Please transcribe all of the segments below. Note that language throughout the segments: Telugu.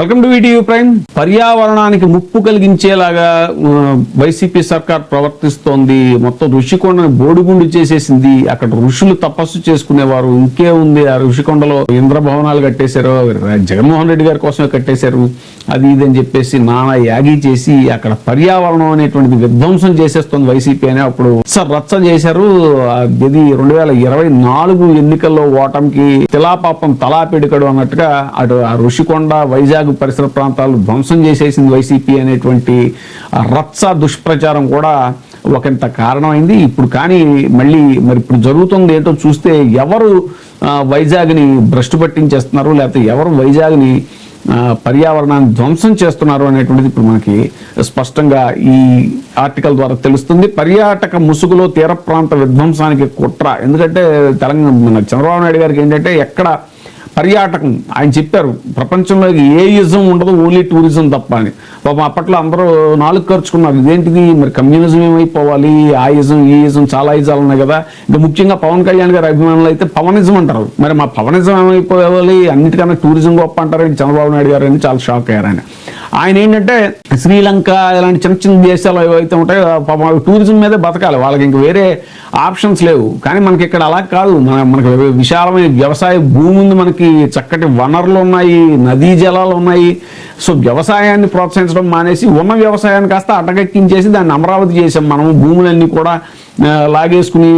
Welcome to video prime. పర్యావరణానికి ముప్పు కలిగించేలాగా వైసీపీ సర్కార్ ప్రవర్తిస్తోంది. మొత్తం ఋషికొండని బోడిగుండు చేసేసింది. అక్కడ ఋషులు తపస్సు చేసుకునేవారు. ఇంకే ఉంది, ఆ ఋషికొండలో ఇంద్రభవనాలు కట్టేశారు, జగన్మోహన్ రెడ్డి గారి కోసమే కట్టేశారు, అది ఇదని చెప్పేసి నానా యాగి చేసి అక్కడ పర్యావరణం అనేటువంటిది విధ్వంసం చేసేస్తుంది వైసీపీ అని అప్పుడు రచ్చ చేశారు. ఇది 2024 ఎన్నికల్లో ఓటమికి తిలాపాపం తలాపెడుకడు అన్నట్టుగా అటు ఆ ఋషికొండ వైజాగ్ పరిసర ప్రాంతాలు ధ్వంసం చేసేసింది వైసీపీ అనేటువంటి రచ్చ దుష్ప్రచారం కూడా ఒకంత కారణమైంది. ఇప్పుడు కానీ మళ్ళీ మరి ఇప్పుడు జరుగుతుంది ఏంటో చూస్తే ఎవరు వైజాగ్ని భ్రష్టు పట్టించేస్తున్నారు, లేకపోతే ఎవరు వైజాగ్ని పర్యావరణాన్ని ధ్వంసం చేస్తున్నారు అనేటువంటిది ఇప్పుడు మనకి స్పష్టంగా ఈ ఆర్టికల్ ద్వారా తెలుస్తుంది. పర్యాటక ముసుగులో తీర ప్రాంత విధ్వంసానికి కుట్ర. ఎందుకంటే తెలంగాణ చంద్రబాబు నాయుడు గారికి ఏంటంటే ఎక్కడ పర్యాటకం ఆయన చెప్పారు, ప్రపంచంలో ఏ యుజం ఉండదు, ఓన్లీ టూరిజం తప్ప అని. పాపం అప్పట్లో అందరూ నాలుగు ఖర్చుకున్నారు, ఇదేంటిది మరి కమ్యూనిజం ఏమైపోవాలి, ఆ యుజం ఈ యుజం చాలా యుజాలు ఉన్నాయి కదా. ఇంకా ముఖ్యంగా పవన్ కళ్యాణ్ గారి అభిమానులు అయితే పవనిజం అంటారు. మరి మా పవనిజం ఏమైపోవాలి, అన్నిటికన్నా టూరిజం గొప్ప అంటారు చంద్రబాబు నాయుడు గారు అని చాలా షాక్ అయ్యారు ఆయన ఏంటంటే శ్రీలంక ఇలాంటి చిన్న చిన్న దేశాలు ఏవైతే ఉంటాయో పాపం టూరిజం మీదే బతకాలి, వాళ్ళకి ఇంక వేరే ఆప్షన్స్ లేవు. కానీ మనకి ఇక్కడ అలా కాదు, మనకి విశాలమైన వ్యవసాయ భూమి ఉంది, మనకి చక్కటి వనరులు ఉన్నాయి, నదీ జలాలు ఉన్నాయి. సో వ్యవసాయాన్ని ప్రోత్సహించడం మానేసి ఉన్న వ్యవసాయాన్ని కాస్త అటకెక్కించేసి దాన్ని అమరావతి చేసాం. మనము భూములన్నీ కూడా లాగేసుకుని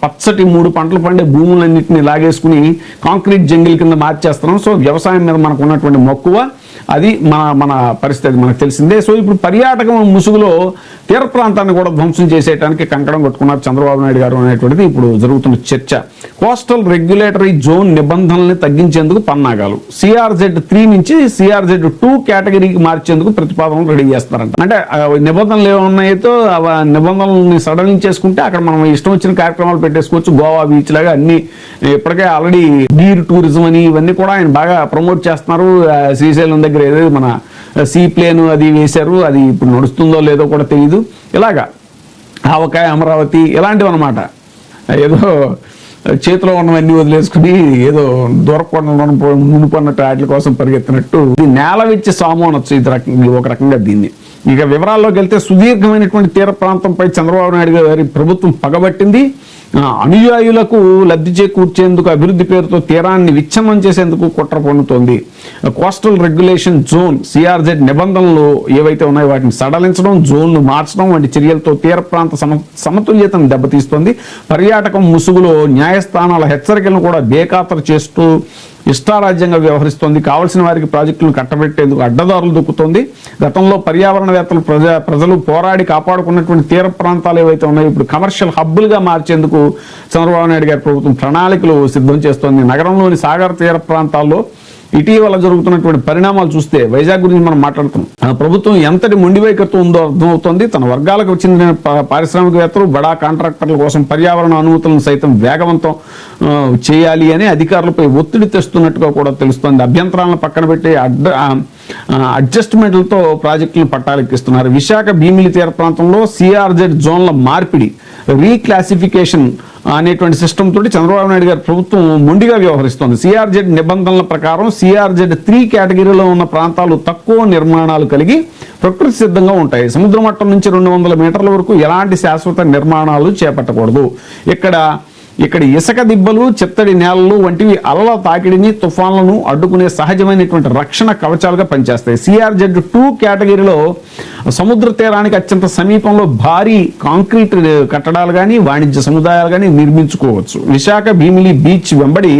పచ్చటి 3 పంటలు పండే భూములన్నింటినీ లాగేసుకుని కాంక్రీట్ జంగిల్ కింద మార్చేస్తున్నాం. సో వ్యవసాయం మీద మనకు ఉన్నటువంటి మక్కువ అది మన పరిస్థితి మనకు తెలిసిందే. సో ఇప్పుడు పర్యాటకం ముసుగులో తీర ప్రాంతాన్ని కూడా ధ్వంసం చేసేయడానికి కంకణం కొట్టుకున్నారు చంద్రబాబు నాయుడు గారు అనేటువంటిది ఇప్పుడు జరుగుతున్న చర్చ. కోస్టల్ రెగ్యులేటరీ జోన్ నిబంధనల్ని తగ్గించేందుకు పన్నాగాలు. CRZ3 నుంచి CRZ2 కేటగిరీకి మార్చేందుకు ప్రతిపాదనలు రెడీ చేస్తారంట. అంటే నిబంధనలు ఏమన్నాయితో నిబంధనల్ని సడలించేసుకుంటే అక్కడ మనం ఇష్టం వచ్చిన కార్యక్రమాలు పెట్టేసుకోవచ్చు. గోవా బీచ్ లాగా అన్ని ఇప్పటికే ఆల్రెడీ గీర్ టూరిజం అని ఇవన్నీ కూడా ఆయన బాగా ప్రమోట్ చేస్తున్నారు. శ్రీశైలం దగ్గర ఏదో మన సీ ప్లేన్ అది వేశారు, అది ఇప్పుడు నడుస్తుందో లేదో కూడా తెలియదు. ఇలాగా ఆవకాయ అమరావతి ఇలాంటివి అనమాట. ఏదో చేతిలో ఉన్నవన్నీ వదిలేసుకుని ఏదో దూరకుండా మునుపన్నట్టు వాటి కోసం పరిగెత్తినట్టు ఇది నేల వెచ్చి సాము అనొచ్చు ఇది ఒక రకంగా దీన్ని. ఇక వివరాల్లోకి వెళ్తే సుదీర్ఘమైనటువంటి తీర ప్రాంతంపై చంద్రబాబు నాయుడు గారి ప్రభుత్వం పగబట్టింది. అనుయాయులకు లబ్ధి చేకూర్చేందుకు అభివృద్ధి పేరుతో తీరాన్ని విచ్ఛిన్నం చేసేందుకు కుట్ర పన్నుతోంది. కోస్టల్ రెగ్యులేషన్ జోన్ CRZ నిబంధనలు ఏవైతే ఉన్నాయో వాటిని సడలించడం, జోన్ను మార్చడం వంటి చర్యలతో తీర ప్రాంత సమతుల్యతను దెబ్బతీస్తోంది. పర్యాటకం ముసుగులో న్యాయస్థానాల హెచ్చరికలను కూడా బేఖాతరు చేస్తూ ఇష్టారాజ్యంగా వ్యవహరిస్తోంది. కావలసిన వారికి ప్రాజెక్టులను కట్టబెట్టేందుకు అడ్డదారులు దొక్కుతోంది. గతంలో పర్యావరణవేత్తలు ప్రజలు పోరాడి కాపాడుకున్నటువంటి తీర ప్రాంతాలు ఏవైతే ఉన్నాయో ఇప్పుడు కమర్షియల్ హబ్బులుగా మార్చేందుకు చంద్రబాబు నాయుడు గారి ప్రభుత్వం ప్రణాళికలు సిద్ధం చేస్తోంది. నగరంలోని సాగర్ తీర ప్రాంతాల్లో ఇటీవల జరుగుతున్నటువంటి పరిణామాలు చూస్తే వైజాగ్ గురించి మనం మాట్లాడుతున్నాం. ప్రభుత్వం ఎంతటి మొండి వైఖరితో ఉందో అర్థమవుతోంది. తన వర్గాలకు చెందిన పారిశ్రామికవేత్తలు, బడా కాంట్రాక్టర్ల కోసం పర్యావరణ అనుమతులను సైతం వేగవంతం చేయాలి అని అధికారులపై ఒత్తిడి తెస్తున్నట్టుగా కూడా తెలుస్తోంది. అభ్యంతరాలను పక్కన పెట్టి అడ్జస్ట్మెంట్లతో ప్రాజెక్టులను పట్టాలెక్కిస్తున్నారు. విశాఖ భీమిలి తీర ప్రాంతంలో CRZ జోన్ల మార్పిడి, రీక్లాసిఫికేషన్ అనేటువంటి సిస్టమ్ తోటి చంద్రబాబు నాయుడు గారి ప్రభుత్వం మొండిగా వ్యవహరిస్తోంది. CRZ నిబంధనల ప్రకారం CRZ3 కేటగిరీలో ఉన్న ప్రాంతాలు తక్కువ నిర్మాణాలు కలిగి ప్రకృతి సిద్ధంగా ఉంటాయి. సముద్ర మట్టం నుంచి 200 మీటర్ల వరకు ఎలాంటి శాశ్వత నిర్మాణాలు చేపట్టకూడదు. ఇక్కడ ఇసుక దిబ్బలు, చిత్తడి నేలలు వంటివి అలల తాకిడిని, తుఫాన్లను అడ్డుకునే సహజమైనటువంటి రక్షణ కవచాలుగా పనిచేస్తాయి. CRZ2 కేటగిరీలో సముద్ర తీరానికి అత్యంత సమీపంలో భారీ కాంక్రీట్ కట్టడాలు కానీ వాణిజ్య సముదాయాలు కానీ నిర్మించుకోవచ్చు. విశాఖ భీమిలి బీచ్ వెంబడి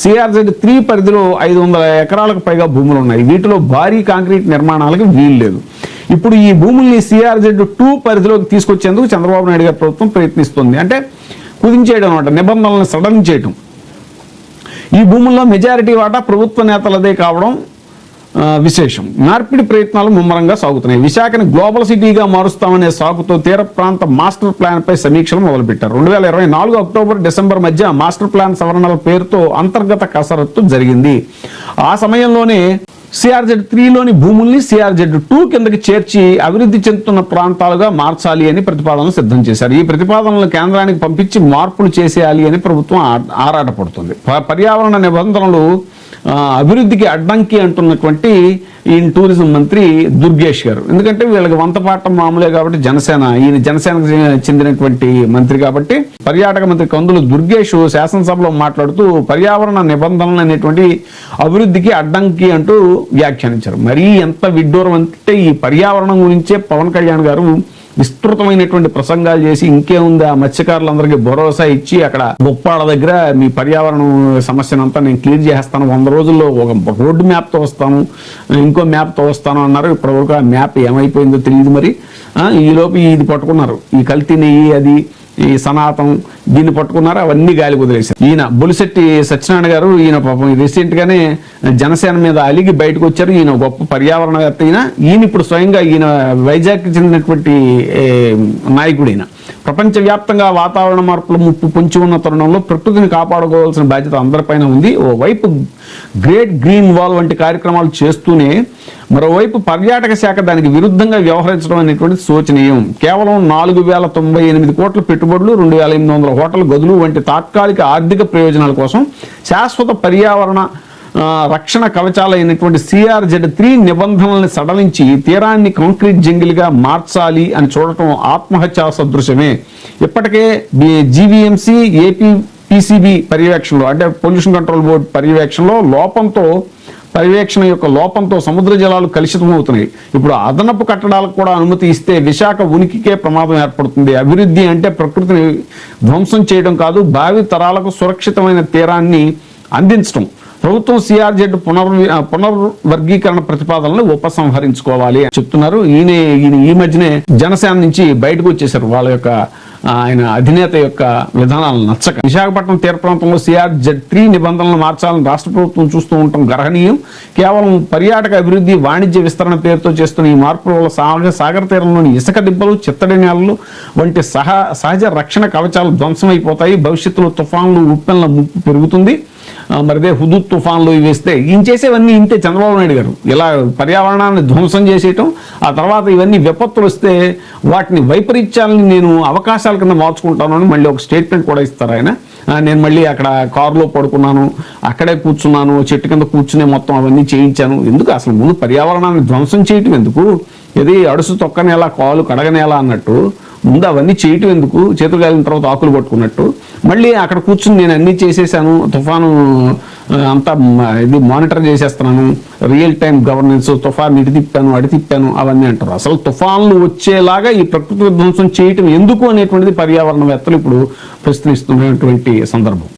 CRZ3 పరిధిలో 500 ఎకరాలకు పైగా భూములు ఉన్నాయి. వీటిలో భారీ కాంక్రీట్ నిర్మాణాలకు వీల్లేదు. ఇప్పుడు ఈ భూముల్ని CRZ2 పరిధిలోకి తీసుకొచ్చేందుకు చంద్రబాబు నాయుడు గారి ప్రభుత్వం ప్రయత్నిస్తుంది. అంటే కుదించేయడం అనమాట, నిబంధనలను సడలించేయటం. ఈ భూముల్లో మెజారిటీ వాటా ప్రభుత్వ నేతలదే కావడం విశేషం. మార్పిడి ప్రయత్నాలు ముమ్మరంగా సాగుతున్నాయి. విశాఖని గ్లోబల్ సిటీగా మారుస్తామనే సాకుతో తీర ప్రాంత మాస్టర్ ప్లాన్ పై సమీక్షలు మొదలుపెట్టారు. 2024 అక్టోబర్ డిసెంబర్ మధ్య మాస్టర్ ప్లాన్ సవరణల పేరుతో అంతర్గత కసరత్తు జరిగింది. ఆ సమయంలోనే CRZ3లోని భూముల్ని CRZ2 కిందకి చేర్చి అభివృద్ధి చెందుతున్న ప్రాంతాలుగా మార్చాలి అని ప్రతిపాదనలు సిద్ధం చేశారు. ఈ ప్రతిపాదనలు కేంద్రానికి పంపించి మార్పులు చేసేయాలి అని ప్రభుత్వం ఆరాటపడుతుంది. పర్యావరణ నిబంధనలు అభివృద్ధికి అడ్డంకి అంటున్నటువంటి ఈయన టూరిజం మంత్రి దుర్గేష్ గారు. ఎందుకంటే వీళ్ళకి వంతపాఠం మామూలే కాబట్టి ఈయన జనసేనకు చెందినటువంటి మంత్రి కాబట్టి పర్యాటక మంత్రి కందులు దుర్గేష్ శాసనసభలో మాట్లాడుతూ పర్యావరణ నిబంధనలు అనేటువంటి అభివృద్ధికి అడ్డంకి అంటూ వ్యాఖ్యానించారు. మరీ ఎంత విడ్డూరం అంటే ఈ పర్యావరణం గురించే పవన్ కళ్యాణ్ గారు విస్తృతమైనటువంటి ప్రసంగాలు చేసి ఇంకేముంది ఆ మత్స్యకారులందరికీ భరోసా ఇచ్చి అక్కడ బొప్పాడ దగ్గర మీ పర్యావరణం సమస్యనంతా నేను క్లియర్ చేస్తాను, 100 రోజుల్లో ఒక రోడ్డు మ్యాప్తో వస్తాను, ఇంకో మ్యాప్తో వస్తాను అన్నారు. ఇప్పటివరకు ఆ మ్యాప్ ఏమైపోయిందో తెలియదు. మరి ఈలోపు ఇది పట్టుకున్నారు, ఈ కల్తీ నెయ్యి, అది ఈ సనాతం, దీన్ని పట్టుకున్నారు, అవన్నీ గాలి వదిలేశారు. ఈయన బొలిశెట్టి సత్యనారాయణ గారు, ఈయన పాపం రీసెంట్ గానే జనసేన మీద అలిగి బయటకు వచ్చారు. ఈయన గొప్ప పర్యావరణవేత్త. ఈయన ఇప్పుడు స్వయంగా ఈయన వైజాగ్కి చెందినటువంటి నాయకుడైన ప్రపంచవ్యాప్తంగా వాతావరణ మార్పుల ముప్పు పొంచి ఉన్న తరుణంలో ప్రకృతిని కాపాడుకోవాల్సిన బాధ్యత అందరిపైన ఉంది. ఓవైపు గ్రేట్ గ్రీన్ వాల్ వంటి కార్యక్రమాలు చేస్తూనే మరోవైపు పర్యాటక శాఖ దానికి విరుద్ధంగా వ్యవహరించడం అనేటువంటి శోచనీయం. కేవలం 4,098 కోట్ల పెట్టుబడులు, 2,800 హోటల్ గదులు వంటి తాత్కాలిక ఆర్థిక ప్రయోజనాల కోసం శాశ్వత పర్యావరణ రక్షణ కవచాలైనటువంటి CRZ3 నిబంధనల్ని సడలించి తీరాన్ని కాంక్రీట్ జంగిల్గా మార్చాలి అని చూడటం ఆత్మహత్యా సదృశ్యమే. ఇప్పటికే GVMC APPCB పర్యవేక్షణలో, అంటే పొల్యూషన్ కంట్రోల్ బోర్డు పర్యవేక్షణ యొక్క లోపంతో సముద్ర జలాలు కలుషితమవుతున్నాయి. ఇప్పుడు అదనపు కట్టడాలకు కూడా అనుమతి ఇస్తే విశాఖ ఉనికికే ప్రమాదం ఏర్పడుతుంది. అభివృద్ధి అంటే ప్రకృతిని ధ్వంసం చేయడం కాదు, భావి తరాలకు సురక్షితమైన తీరాన్ని అందించడం. ప్రభుత్వం CRZ పునర్వర్గీకరణ ప్రతిపాదనలు ఉపసంహరించుకోవాలి అని చెప్తున్నారు. ఈయన ఈ మధ్యనే జనసేన నుంచి బయటకు వచ్చేసారు. వాళ్ళ యొక్క ఆయన అధినేత యొక్క విధానాలను నచ్చక విశాఖపట్నం తీర ప్రాంతంలో CRZ3 నిబంధనలను మార్చాలని రాష్ట్ర ప్రభుత్వం చూస్తూ ఉండటం గర్హనీయం. కేవలం పర్యాటక అభివృద్ధి, వాణిజ్య విస్తరణ పేరుతో చేస్తున్న ఈ మార్పుల వల్ల సాగర తీరంలోని ఇసుక దిబ్బలు, చిత్తడి నేలలు వంటి సహజ రక్షణ కవచాలు ధ్వంసమైపోతాయి. భవిష్యత్తులో తుఫాన్లు, ఉప్పెన్ల ముప్పు పెరుగుతుంది. మరిదే హుదూద్ తుఫాన్లు వేస్తే ఈయన చేసేవన్నీ ఇంతే. చంద్రబాబు నాయుడు గారు ఇలా పర్యావరణాన్ని ధ్వంసం చేసేయటం, ఆ తర్వాత ఇవన్నీ విపత్తులు వస్తే వాటిని వైపరీత్యాలని నేను అవకాశాల కింద మార్చుకుంటాను అని మళ్ళీ ఒక స్టేట్మెంట్ కూడా ఇస్తారు ఆయన. నేను మళ్ళీ అక్కడ కారులో పడుకున్నాను, అక్కడే కూర్చున్నాను, చెట్టు కింద కూర్చునే మొత్తం అవన్నీ చేయించాను. ఎందుకు అసలు ముందు పర్యావరణాన్ని ధ్వంసం చేయటం ఎందుకు? ఇది అడుసు తొక్కనేలా కాలు కడగనేలా అన్నట్టు ముందు అవన్నీ చేయటం ఎందుకు? చేతులు కాలిన తర్వాత ఆకులు పట్టుకున్నట్టు మళ్ళీ అక్కడ కూర్చుని నేను అన్నీ చేసేసాను, తుఫాను అంతా ఇది మానిటర్ చేసేస్తున్నాను, రియల్ టైం గవర్నెన్స్, తుఫాను ఇటు తిప్పాను అడి తిప్పాను అవన్నీ అంటారు. అసలు తుఫాన్లు వచ్చేలాగా ఈ ప్రకృతి విధ్వంసం చేయటం ఎందుకు అనేటువంటిది పర్యావరణవేత్తలు ఇప్పుడు ప్రశ్నిస్తున్నటువంటి సందర్భం.